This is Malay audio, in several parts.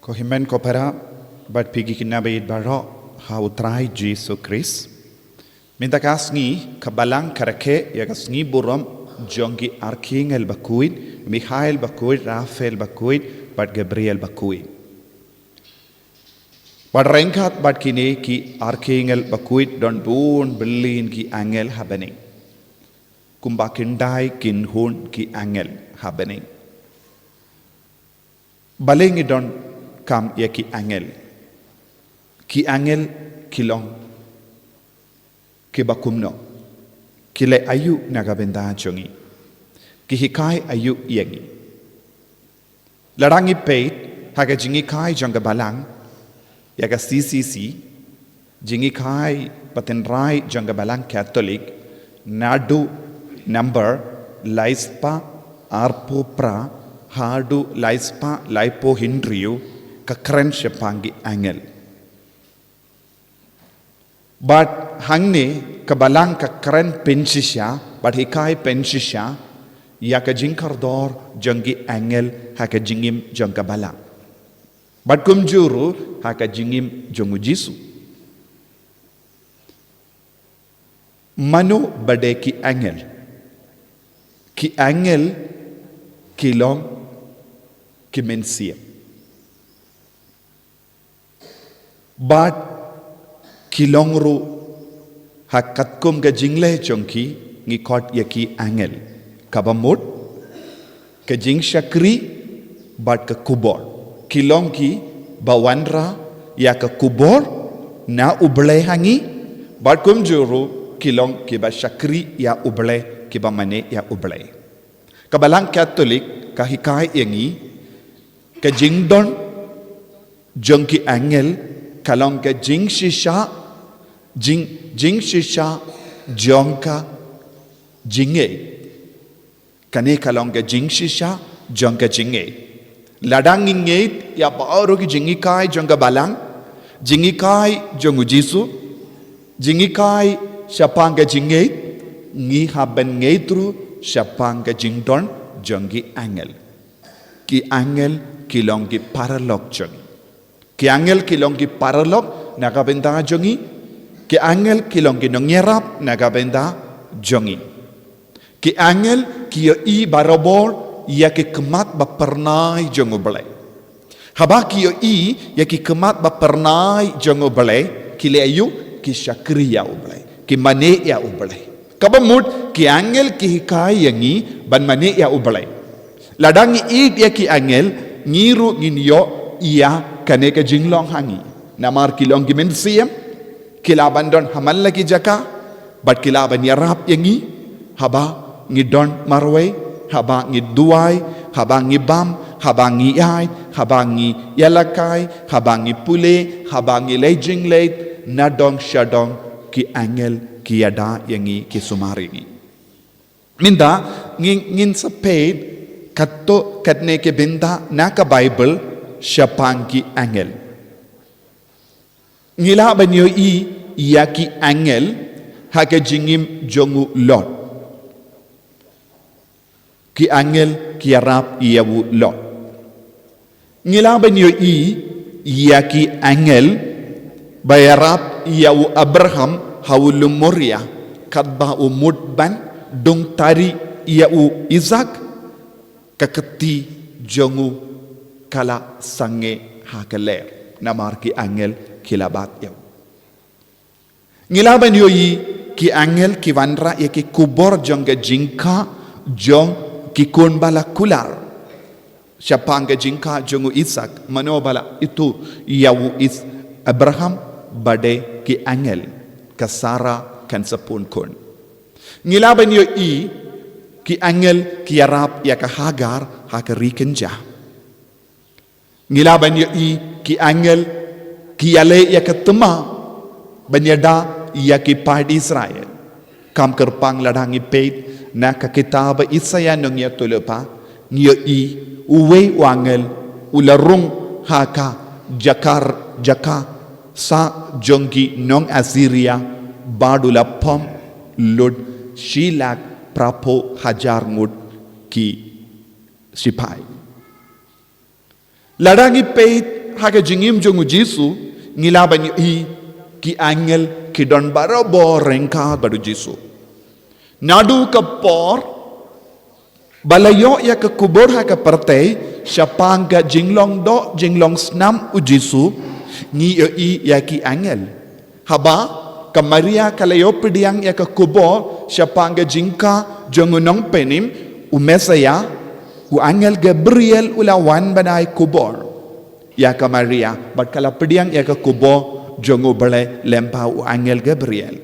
Kohimen kopera bat pigi kinabait baro ha utrai Jesu Kris. Minta kasngi kabalang karake ya kasngi buram jongi Archangel bakuit, Michael bakuit, Rafael bakuit, bat Gabriel bakuit. Bat rengkat bat kini ki Archangel bakuit don bun belin ki angel habening. Kumbakindai kin hun ki angel habening. Balengi don kam ya ki angel kilong ki bakumno kile ayu nagabenda jongi ki hikai ayu yengi larangi peit haga jingi kai jonga balang yaga CCC jingi kai patenrai jonga balang Catholic nadu number laispa arpo pra hadu laispa laipo hindriu kakren shepangi angel. But hangne kabalang kakren pensisya, but hikai pensisya, yaka jinkardor jangi angel haka jingim jangka balang. But kumjuru haka jingim jongu Jisu. Manu bade ki angel. Ki angel kilong ki mensia. But kilongru hakatkum ga jingle chongki ngikot yaki angel kabamut ka jing shakri but ka kubor kilong ki bawanra ya ka kubor na uble hangi but kum juru kilong ki ba shakri ya uble ki ba mane ya uble kabalang Catholic ka hikai yangi ka jingdon jongki angel kalong ke jing shisha jongka jinge kane kalong ke jing shisha jongka jinge ladang ingeit ya baru ki jingi kai jongka balang jingi kai jongu Jisu jingi kai siapang ke jinge ngi haben ngeitru siapang ke jingdon jongi angel ki angel kilong ki paralog jongi ki angel kilong ki paralog nagabenda jongi ki angel kilong ki nongyerap nagabenda jongi ki angel ki i barabor ya ki kemat bapernai jongo belai haba ki i ya ki kemat bapernai jongo belai ki leyu ki syakriya ubelai ki mane ya ubelai kabamut ki angel ki hikai yangi ban mane ya ubelai ladangi i ya ki angel ngiru nginyo iya kane ke jinglong hangi namar kilong gimen siem kilaban don hamal lagi jaka bat kilaban yarap yangi haba ngidon marwe haba ngiduai haba ngibam haba ngiyai haba ngi yalakai haba ngipule haba ngilejing late nadong shadong ki angel ki yada yangi ki sumari minda ngin sa paid katto katne ke binda naka Bible Syapangki angel ngila banyo i yaki angel haka jingim jongu lot ki angel ki arab iyawu lot ngila banyo i yaki angel bayarab iyawu Abraham hawulum Moria kadba umudban dong tari iyawu Isaac kaketi jongu kala sange hakaler namar ki angel kilabat yaw ngilaban yoyi ki angel ki wanra ya ki kubor jonga jingka jong ki kon bala kular syapanga jingka jongu Isak manobala itu yawu is Abraham bade ki angel kasara kan sepun kon ngilaban yoyi ki angel ki yarap ya ka Hagar hakarikenja ngilaban i ki angel ki yale ya ketema banyada ya ki pad Israel kam kerpang ladangi peit na ka kitab Isaya nong ya tulepa ngiyo i uwe wangel ularung haka jaka sa jongki nong Assyria badula pom lud shilak prapo hajar ngud ki sipai. Ladangi peit haga jingim jongu Jisu ngilaban yo i ki angel ki don barabor rengka badu Jisu. Nadu ke por balayo ya ke kubur haga pertai syapanga jinglong do jinglong snam u Jisu ngi yo i ya ki angel. Haba ke Maria kalayo pidiang ya ke kubur syapanga jingka jongu nong penim u Mesaya u angel Gabriel ulawan banai kubur. Ya ke Maria bat kala pidiang ya ke kubur jongu bale lempa u angel Gabriel.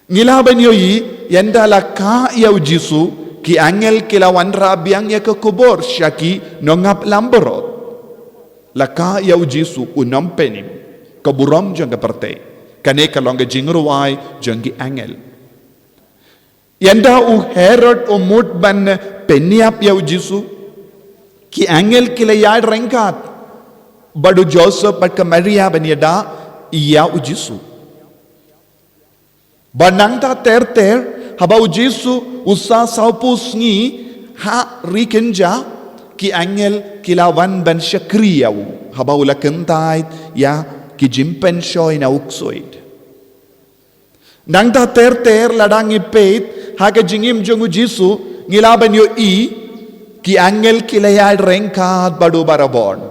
Ngilaban yo i yanda la ka ya u Jisu ki angel kilawan rabiang ya ke kubur syaki nongap lamberot. La ka ya u Jisu u nompenim keburom jong pertai. Kane kalong jingruai jong ki angel. Yanda u Herod u mut ban peniap ya u Jisu ki angel kilayad rengkat. Badu Joseph bat ke Maria ban yada iya u Jisu. Banang ta ter haba u Jisu usa saupus ngi ha rikenja ki angel kilawan ban syakriyaw haba ula kentait ya ki jimpen shoy na uksoid. Nang ta ter ladang ipet haga jingim jongu Jisu ngilaban yo i ki angel kilayad rengkat badu barabon.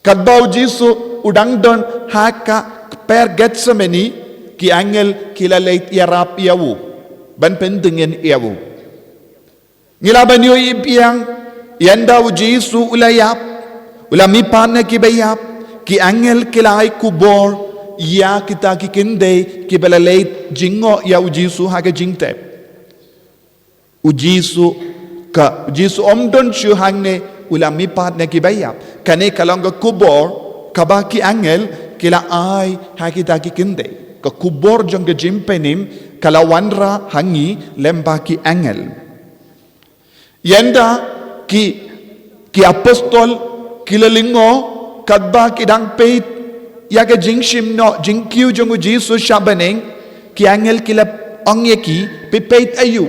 Kadbau Jisu udang don haka per Getsemani ki angel kilalait yarap yawu ban pentingen yawu. Ngilaban yo i piang yanda u Jisu ulayap ulamipan na kibayap ki angel kilay kubor ya kita kikinde kibalalait jingo ya u Jisu haga jingtep. U Jisu ka Jisu omdon syu hangne ulamipan na kibayap kane kalangga kubor kabaki angel kila ay hakita kikinde. Ke kubur jong ke jimpenim kalawanra hangi lembaki angel. Yanda ki apostol kilalingo kadba kidang peit ya ke jingshim no jingkiu jong Jisu shabaneng ki angel kila ongyeki pipeit ayu.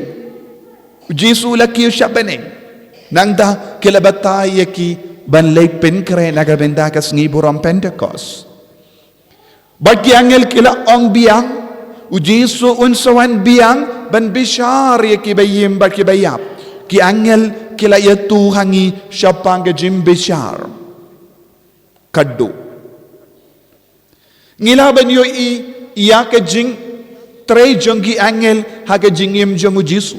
Jisu lakiu shabaneng nangda kila batay yeki ban late penkre nagabenda kas ngiburam Pentecost. Bagi angel kila ong biang u Jisu unsawan biang ban bishar ya kibayim ba kibayap ki angel kila yatu hangi syapang ke jim bishar kaddu ngilaban yo i iya ke jing tre jonggi angel haga jingim jongu Jisu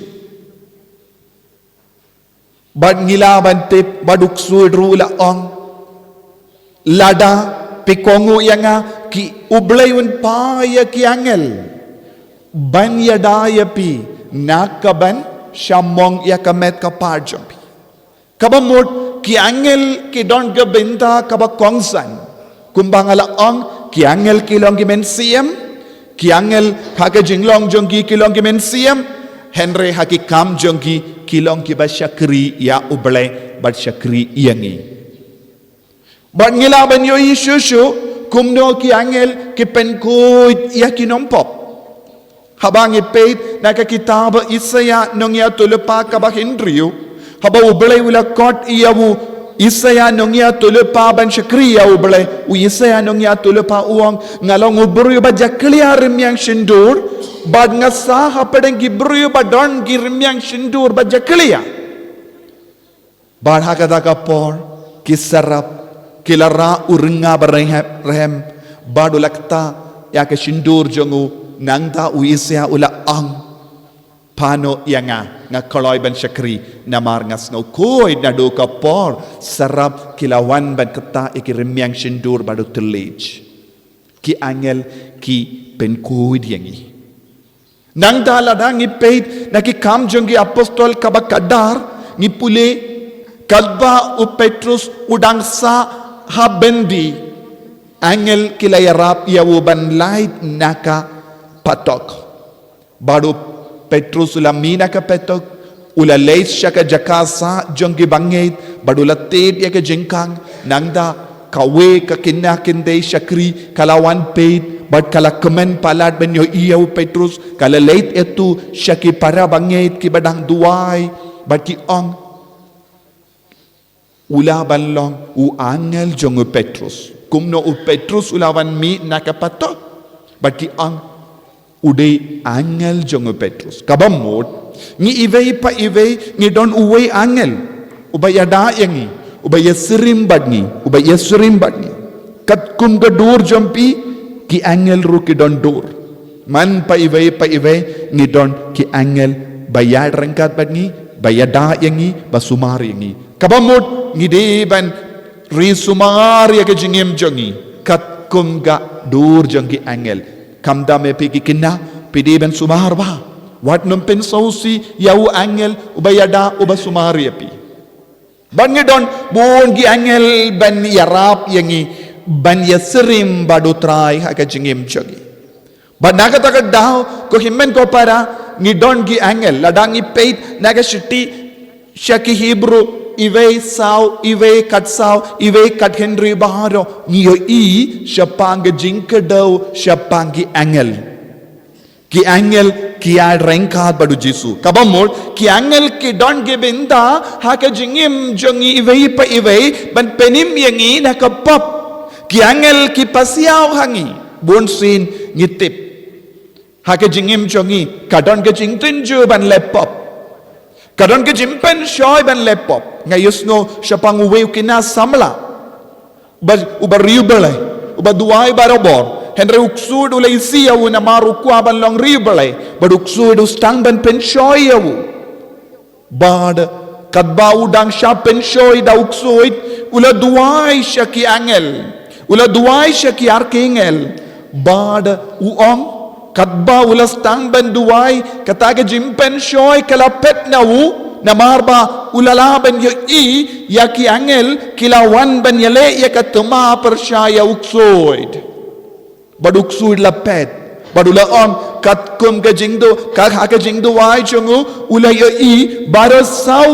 bad ngilaban tip baduk suidru la ong lada pikongu yanga ki ublayun paya ki angel ban yadaya pi nakaban shamong yakamet kaparjampi kabamut ki angel ki don gabenta kabakongsan kumbangala ong ki angel ki long men siem ki angel haga jinglong jonggi ki long men siem Henry haki kam jonggi ki long ki basyakri ya ublay basyakri yangi ban ngilaban yo isyusyu kumno ki angel ki penkoit ya kinompop habang ipeit na ka kitab Isaya nong ya tulepa kabak Hindriyo haba ublay wala kot iyawu Isaya nong ya tulepa ban syakriya ublay u Isaya nong ya tulepa uang ngalong ubruyo ba jakliya rimyang shindur bad ngasa hapadeng gibruyo ba don girimyang shindur ba jakliya bad hakada kapor kisarap kilara uringa barrehem badu lakta ya ke shindur jongu nangta uisya ula ang pano yanga nga kaloy ban syakri namar ngas no koy na do kapor sarap kilawan ban kata ikirimyang shindur badu telij ki angel ki penkoy yangi nangta ladang ipeit na ki kam jongi apostol kabakadar ngipule kadba u Petrus udangsa habendi angel kilayarap yawuban light naka patok baru Petrus ulamina ka petok ula leis syaka jakasa jonggi bangait baru latid ya ke jengkang nangda kawe ka kinakinde syakri kalawan peit bad kala kemen palat benyo iyaw Petrus kala leit itu syaki para bangait ki badang duai bad ki ong ulaban long u angel jong Petrus. Kumno u Petrus ulawan mi nakapato. Bati ang uday angel jong Petrus. Kabamot, ngi iway pa iway, ngi don uway angel. Ubayada yangi, ubaya sirim badngi, ubaya sirim badngi. Kat kum gadur jompi, ki angel ru ki don dur. Man pa iway, ngi don ki angel bayad rangkat badngi, bayada yangi, basumar yangi. Kabamot, ngi deban ri sumar ya ke jingim jongi. Kat kum ga dur jongi angel. Kamda me pigi kinna, pidi ben sumar ba. Wat numpin sausi yau angel ubayada ubasumar yapi. Ban ngidon buon gi angel ban yarap yangi ban yasrim badutrai haka jingim jogi. Ban nakatakat daw ko himmen ko para ngidon gi angel ladangi peit naga shiti shaki Hebrew iwe saw iwe kat Henry baharo niyo i shapang jinkadaw shapangi angel. Ki angel ki ad rengkat badu Jesu. Kabamol ki angel ki don gebinda haka jingim jongi iwei pa iwei ban penim yangi nakapap. Ki angel ki pasiaw hangi bonsin ngitip. Haka jingim jongi kadon ke jingtin ju ban lepop. Kadon ke jimpen shoy ban lepop. Ngayos no siya pang uwi kina samla. Uba riubelay. Uba duay barobor. Henry uksud ulay siyaw na marukwa ban long ribalay. Bad uksud ustang ban penshoy yaw. Bad kadba udang siya penshoy da uksud. Ula duay siya ki angel. Ula duay siya ki archangel. Bad uong kadba ula stang ban duay. Kataga jim penshoy kalapet na na marba ulalaban yo i ya ki angel kilawan ban yale ya katuma persyaya uksud. Baduksuid lapet badulaom kat kum ka jingdo ka ha ka jingdo wai chungu ulayo i barasaw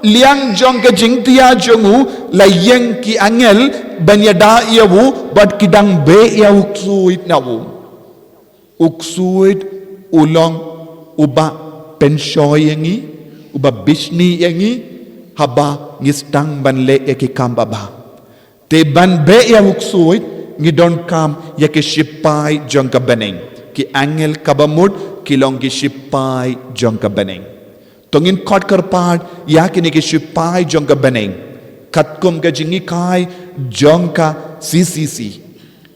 liang jong ka jingtia chungu layeng ki angel banyada yawu bad kidang be ya uksuid nawu uksuid ulong uba penshoy yangi uba bisni yangi haba ngistang banle eki kambaba te ban be ya uksuid ngidon kam ya ke shipai jong ka beneng ki angel kabamut kilong ki shipai jong ka beneng tongin kot karpad ya ke ki shipai jong ka beneng katkum ka jingi kai jong ka CCC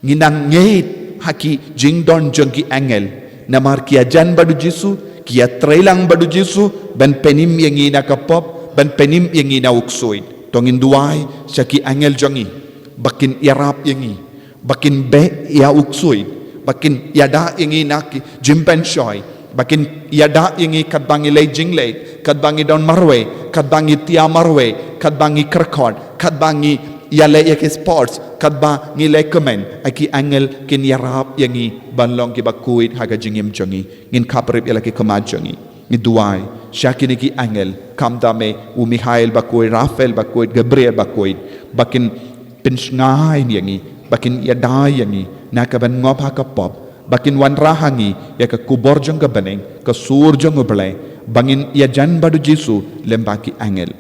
nginang ngeit haki jingdon jong ki angel namar ki ajan badu Jesu ki trailang badu Jesu ban penim yangi na kapop ban penim yangi na uksoid tongin duai syaki angel jongi bakin yarap yangi bakin be ya uksui bakin yada ingi nak jimpen shoy bakin yada ingi kadbangi lay jinglay kadbangi don marwe kadbangi tia marwe kadbangi kerkod kadbangi yale yake sports kadbangi lay komen aki angel kin yarap yangi banlong ki bakuit haga jingim jongi ngin kaprip yalaki kamad jongi ni duai syakini ki angel kamdame u Mihail bakuit Rafael bakuit Gabriel bakuit bakin pensngai yangi bakin yadai yangi nakaban ngop hakapop bakin wan rahangi ya ka kubor jong ka beneng ka sur jong belai bangin ya jan badu Jesu lembaki angel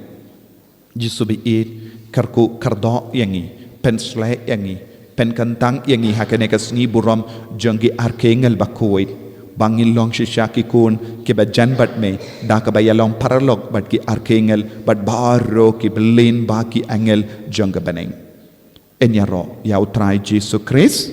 Jesu bi it karku kardo yangi pensle yangi pen kantang yangi hakane ka sngi buram jongi archangel bakoid bangin long shishaki kun ke ba jan bat me da ka ba yalong paralog bat ki archangel bat baro ki belin baki angel jong ka beneng Enyaro ya utrai Jesu Christ